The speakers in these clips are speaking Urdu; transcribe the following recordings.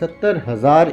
70,000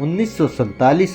1947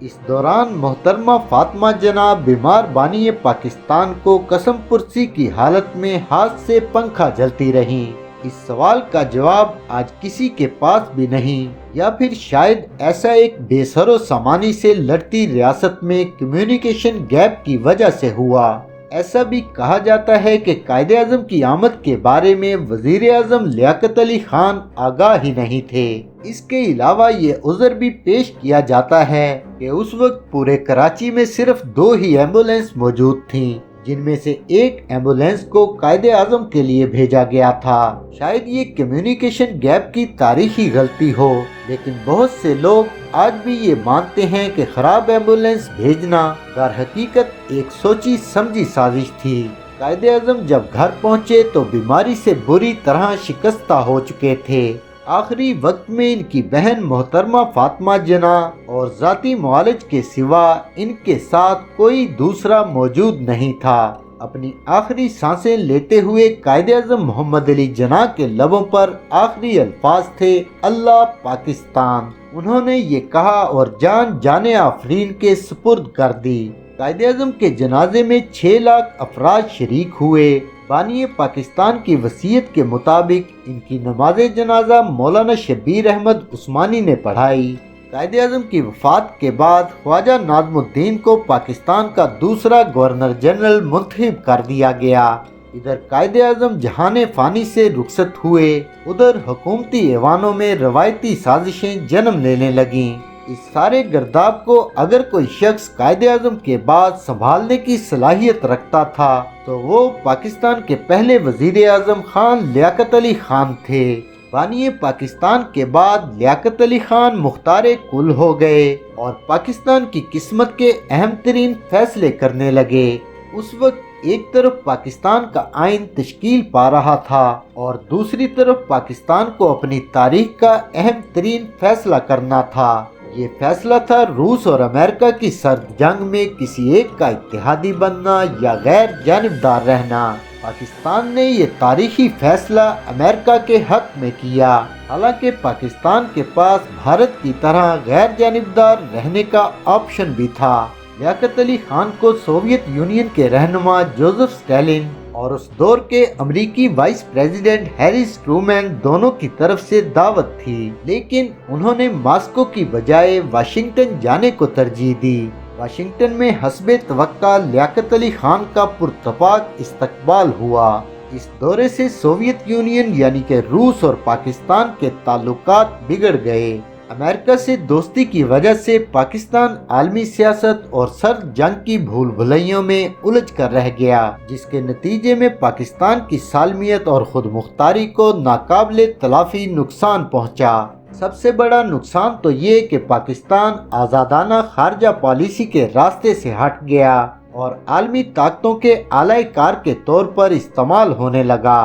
اس دوران محترمہ فاطمہ جناح بیمار بانی پاکستان کو قسم پرسی کی حالت میں ہاتھ سے پنکھا جلتی رہیں۔ اس سوال کا جواب آج کسی کے پاس بھی نہیں، یا پھر شاید ایسا ایک بے سر و سامانی سے لڑتی ریاست میں کمیونیکیشن گیپ کی وجہ سے ہوا۔ ایسا بھی کہا جاتا ہے کہ قائد اعظم کی آمد کے بارے میں وزیر اعظم لیاقت علی خان آگاہ ہی نہیں تھے۔ اس کے علاوہ یہ عذر بھی پیش کیا جاتا ہے کہ اس وقت پورے کراچی میں صرف 2 ہی ایمبولینس موجود تھیں، جن میں سے ایک ایمبولینس کو قائد اعظم کے لیے بھیجا گیا تھا۔ شاید یہ کمیونیکیشن گیپ کی تاریخی غلطی ہو، لیکن بہت سے لوگ آج بھی یہ مانتے ہیں کہ خراب ایمبولینس بھیجنا در حقیقت ایک سوچی سمجھی سازش تھی۔ قائد اعظم جب گھر پہنچے تو بیماری سے بری طرح شکستہ ہو چکے تھے۔ آخری وقت میں ان کی بہن محترمہ فاطمہ جناح اور ذاتی معالج کے سوا ان کے ساتھ کوئی دوسرا موجود نہیں تھا۔ اپنی آخری سانسیں لیتے ہوئے قائد اعظم محمد علی جناح کے لبوں پر آخری الفاظ تھے، اللہ پاکستان۔ انہوں نے یہ کہا اور جان جان آفرین کے سپرد کر دی۔ قائد اعظم کے جنازے میں 6 لاکھ افراد شریک ہوئے۔ بانی پاکستان کی وصیت کے مطابق ان کی نماز جنازہ مولانا شبیر احمد عثمانی نے پڑھائی۔ قائد اعظم کی وفات کے بعد خواجہ ناظم الدین کو پاکستان کا دوسرا گورنر جنرل منتخب کر دیا گیا۔ ادھر قائد اعظم جہان فانی سے رخصت ہوئے، ادھر حکومتی ایوانوں میں روایتی سازشیں جنم لینے لگیں۔ اس سارے گرداب کو اگر کوئی شخص قائد اعظم کے بعد سنبھالنے کی صلاحیت رکھتا تھا تو وہ پاکستان کے پہلے وزیر اعظم خان لیاقت علی خان تھے۔ بانی پاکستان کے بعد لیاقت علی خان مختار کل ہو گئے اور پاکستان کی قسمت کے اہم ترین فیصلے کرنے لگے۔ اس وقت ایک طرف پاکستان کا آئین تشکیل پا رہا تھا اور دوسری طرف پاکستان کو اپنی تاریخ کا اہم ترین فیصلہ کرنا تھا۔ یہ فیصلہ تھا روس اور امریکہ کی سرد جنگ میں کسی ایک کا اتحادی بننا یا غیر جانبدار رہنا۔ پاکستان نے یہ تاریخی فیصلہ امریکہ کے حق میں کیا، حالانکہ پاکستان کے پاس بھارت کی طرح غیر جانبدار رہنے کا آپشن بھی تھا۔ لیاقت علی خان کو سوویت یونین کے رہنما جوزف اسٹالن اور اس دور کے امریکی وائس پریزیڈنٹ ہیریس ٹرومین دونوں کی طرف سے دعوت تھی، لیکن انہوں نے ماسکو کی بجائے واشنگٹن جانے کو ترجیح دی۔ واشنگٹن میں حسب توقع لیاقت علی خان کا پرتپاک استقبال ہوا۔ اس دورے سے سوویت یونین یعنی کہ روس اور پاکستان کے تعلقات بگڑ گئے۔ امریکہ سے دوستی کی وجہ سے پاکستان عالمی سیاست اور سرد جنگ کی بھول بھلیوں میں الجھ کر رہ گیا، جس کے نتیجے میں پاکستان کی سالمیت اور خود مختاری کو ناقابل تلافی نقصان پہنچا۔ سب سے بڑا نقصان تو یہ کہ پاکستان آزادانہ خارجہ پالیسی کے راستے سے ہٹ گیا اور عالمی طاقتوں کے اعلی کار کے طور پر استعمال ہونے لگا۔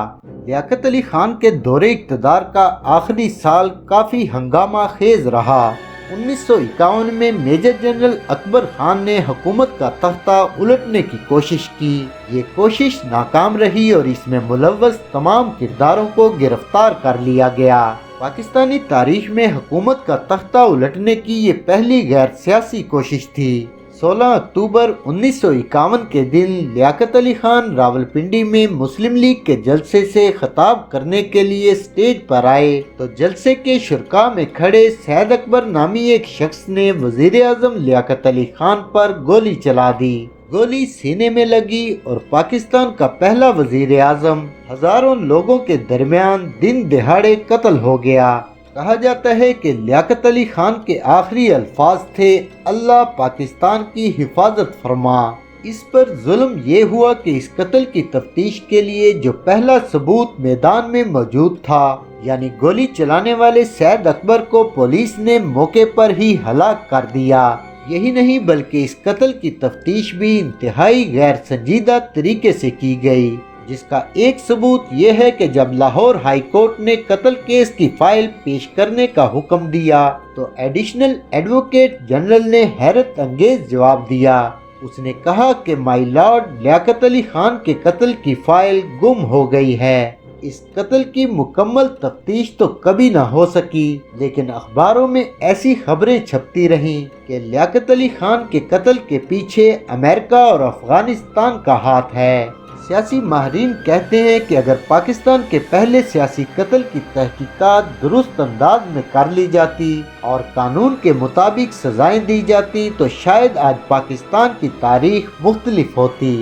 لیاقت علی خان کے دور اقتدار کا آخری سال کافی ہنگامہ خیز رہا۔ 1951 میں میجر جنرل اکبر خان نے حکومت کا تختہ الٹنے کی کوشش کی۔ یہ کوشش ناکام رہی اور اس میں ملوث تمام کرداروں کو گرفتار کر لیا گیا۔ پاکستانی تاریخ میں حکومت کا تختہ الٹنے کی یہ پہلی غیر سیاسی کوشش تھی۔ 16 اکتوبر 1951 کے دن لیاقت علی خان راولپنڈی میں مسلم لیگ کے جلسے سے خطاب کرنے کے لیے سٹیج پر آئے تو جلسے کے شرکاء میں کھڑے سید اکبر نامی ایک شخص نے وزیر اعظم لیاقت علی خان پر گولی چلا دی۔ گولی سینے میں لگی اور پاکستان کا پہلا وزیر اعظم ہزاروں لوگوں کے درمیان دن دہاڑے قتل ہو گیا۔ کہا جاتا ہے کہ لیاقت علی خان کے آخری الفاظ تھے، اللہ پاکستان کی حفاظت فرما۔ اس پر ظلم یہ ہوا کہ اس قتل کی تفتیش کے لیے جو پہلا ثبوت میدان میں موجود تھا، یعنی گولی چلانے والے سید اکبر کو پولیس نے موقع پر ہی ہلاک کر دیا۔ یہی نہیں بلکہ اس قتل کی تفتیش بھی انتہائی غیر سنجیدہ طریقے سے کی گئی، جس کا ایک ثبوت یہ ہے کہ جب لاہور ہائی کورٹ نے قتل کیس کی فائل پیش کرنے کا حکم دیا تو ایڈیشنل ایڈوکیٹ جنرل نے حیرت انگیز جواب دیا۔ اس نے کہا کہ مائی لارڈ لیاقت علی خان کے قتل کی فائل گم ہو گئی ہے۔ اس قتل کی مکمل تفتیش تو کبھی نہ ہو سکی، لیکن اخباروں میں ایسی خبریں چھپتی رہیں کہ لیاقت علی خان کے قتل کے پیچھے امریکہ اور افغانستان کا ہاتھ ہے۔ سیاسی ماہرین کہتے ہیں کہ اگر پاکستان کے پہلے سیاسی قتل کی تحقیقات درست انداز میں کر لی جاتی اور قانون کے مطابق سزائیں دی جاتی تو شاید آج پاکستان کی تاریخ مختلف ہوتی۔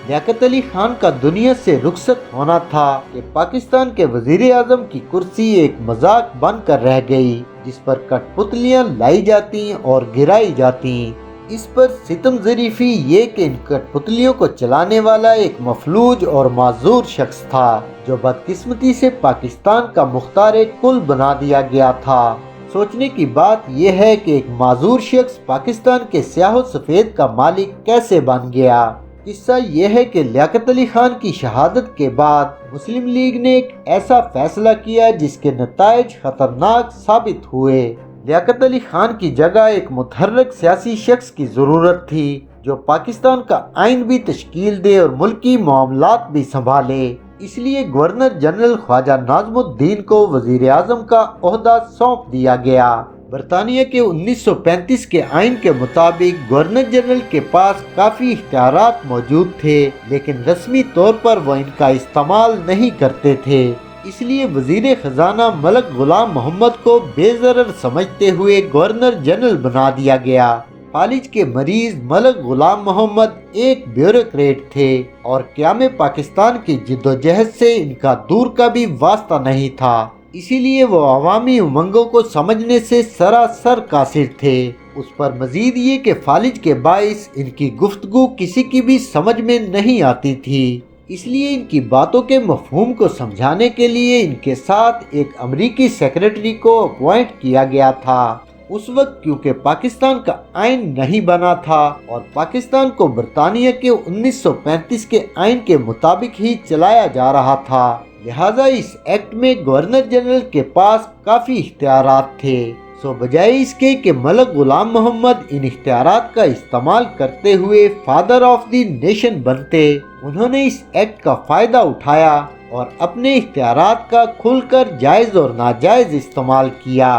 لیاقت علی خان کا دنیا سے رخصت ہونا تھا کہ پاکستان کے وزیر اعظم کی کرسی ایک مذاق بن کر رہ گئی، جس پر کٹ پتلیاں لائی جاتی اور گرائی جاتی۔ اس پر ستم ظریفی یہ کہ ان کٹ پتلیوں کو چلانے والا ایک مفلوج اور معذور شخص تھا، جو بدقسمتی سے پاکستان کا مختار کل بنا دیا گیا تھا۔ سوچنے کی بات یہ ہے کہ ایک معذور شخص پاکستان کے سیاہ و سفید کا مالک کیسے بن گیا۔ قصہ یہ ہے کہ لیاقت علی خان کی شہادت کے بعد مسلم لیگ نے ایک ایسا فیصلہ کیا جس کے نتائج خطرناک ثابت ہوئے۔ لیاقت علی خان کی جگہ ایک متحرک سیاسی شخص کی ضرورت تھی، جو پاکستان کا آئین بھی تشکیل دے اور ملکی معاملات بھی سنبھالے۔ اس لیے گورنر جنرل خواجہ ناظم الدین کو وزیر اعظم کا عہدہ سونپ دیا گیا۔ برطانیہ کے 1935 کے آئین کے مطابق گورنر جنرل کے پاس کافی اختیارات موجود تھے، لیکن رسمی طور پر وہ ان کا استعمال نہیں کرتے تھے۔ اس لیے وزیر خزانہ ملک غلام محمد کو بے ضرر سمجھتے ہوئے گورنر جنرل بنا دیا گیا۔ فالج کے مریض ملک غلام محمد ایک بیوروکریٹ تھے اور قیام پاکستان کی جدوجہد سے ان کا دور کا بھی واسطہ نہیں تھا، اسی لیے وہ عوامی امنگوں کو سمجھنے سے سراسر قاصر تھے۔ اس پر مزید یہ کہ فالج کے باعث ان کی گفتگو کسی کی بھی سمجھ میں نہیں آتی تھی، اس لیے ان کی باتوں کے مفہوم کو سمجھانے کے لیے ان کے ساتھ ایک امریکی سیکریٹری کو اپوائنٹ کیا گیا تھا۔ اس وقت کیونکہ پاکستان کا آئین نہیں بنا تھا اور پاکستان کو برطانیہ کے 1935 کے آئین کے مطابق ہی چلایا جا رہا تھا، لہٰذا اس ایکٹ میں گورنر جنرل کے پاس کافی اختیارات تھے۔ سو بجائے اس کے کہ ملک غلام محمد ان اختیارات کا استعمال کرتے ہوئے فادر آف دی نیشن بنتے، انہوں نے اس ایکٹ کا فائدہ اٹھایا اور اپنے اختیارات کا کھل کر جائز اور ناجائز استعمال کیا۔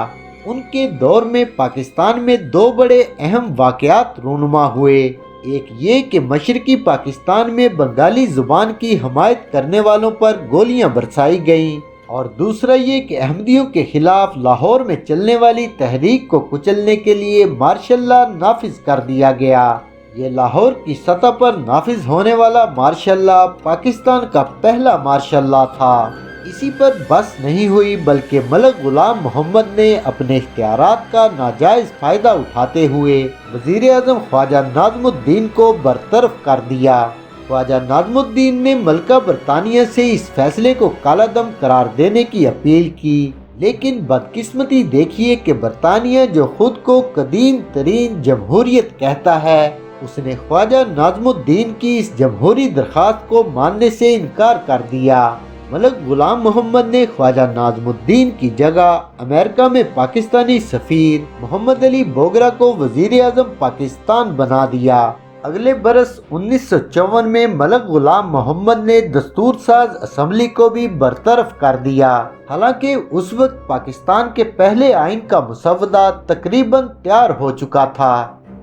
ان کے دور میں پاکستان میں دو بڑے اہم واقعات رونما ہوئے، ایک یہ کہ مشرقی پاکستان میں بنگالی زبان کی حمایت کرنے والوں پر گولیاں برسائی گئیں، اور دوسرا یہ کہ احمدیوں کے خلاف لاہور میں چلنے والی تحریک کو کچلنے کے لیے مارشل لا نافذ کر دیا گیا۔ یہ لاہور کی سطح پر نافذ ہونے والا مارشل لا پاکستان کا پہلا مارشل لا تھا۔ اسی پر بس نہیں ہوئی بلکہ ملک غلام محمد نے اپنے اختیارات کا ناجائز فائدہ اٹھاتے ہوئے وزیر اعظم خواجہ ناظم الدین کو برطرف کر دیا۔ خواجہ ناظم الدین نے ملکہ برطانیہ سے اس فیصلے کو کالا دم قرار دینے کی اپیل کی، لیکن بدقسمتی دیکھیے کہ برطانیہ جو خود کو قدیم ترین جمہوریت کہتا ہے، اس نے خواجہ ناظم الدین کی اس جمہوری درخواست کو ماننے سے انکار کر دیا۔ ملک غلام محمد نے خواجہ ناظم الدین کی جگہ امریکہ میں پاکستانی سفیر محمد علی بوگرا کو وزیر اعظم پاکستان بنا دیا۔ اگلے برس 1954 میں ملک غلام محمد نے دستور ساز اسمبلی کو بھی برطرف کر دیا، حالانکہ اس وقت پاکستان کے پہلے آئین کا مسودہ تقریباً تیار ہو چکا تھا۔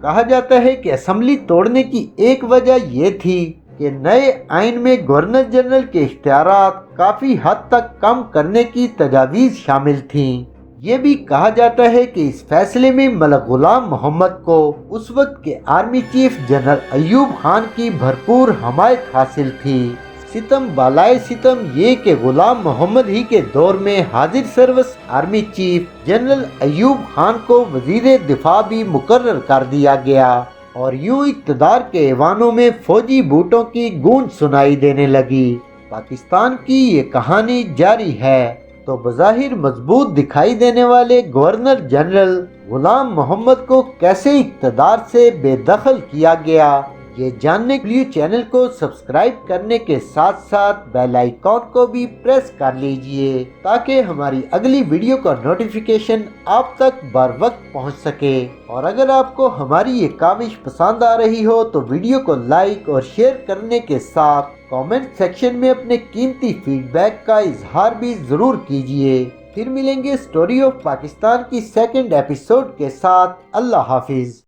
کہا جاتا ہے کہ اسمبلی توڑنے کی ایک وجہ یہ تھی کہ نئے آئین میں گورنر جنرل کے اختیارات کافی حد تک کم کرنے کی تجاویز شامل تھیں۔ یہ بھی کہا جاتا ہے کہ اس فیصلے میں ملک غلام محمد کو اس وقت کے army chief general Ayub Khan کی بھرپور حمایت حاصل تھی۔ ستم بالائے ستم یہ کہ غلام محمد ہی کے دور میں حاضر service army chief general Ayub Khan کو وزیر دفاع بھی مقرر کر دیا گیا، اور یوں اقتدار کے ایوانوں میں فوجی بوٹوں کی گونج سنائی دینے لگی۔ پاکستان کی یہ کہانی جاری ہے۔ تو بظاہر مضبوط دکھائی دینے والے گورنر جنرل غلام محمد کو کیسے اقتدار سے بے دخل کیا گیا، یہ جاننے کے لیے چینل کو سبسکرائب کرنے کے ساتھ ساتھ بیل آئیکن کو بھی پریس کر لیجئے تاکہ ہماری اگلی ویڈیو کا نوٹیفیکیشن آپ تک بر وقت پہنچ سکے۔ اور اگر آپ کو ہماری یہ کاوش پسند آ رہی ہو تو ویڈیو کو لائک اور شیئر کرنے کے ساتھ کامنٹ سیکشن میں اپنے قیمتی فیڈ بیک کا اظہار بھی ضرور کیجیے۔ پھر ملیں گے اسٹوری آف پاکستان کی سیکنڈ ایپیسوڈ کے ساتھ۔ اللہ حافظ۔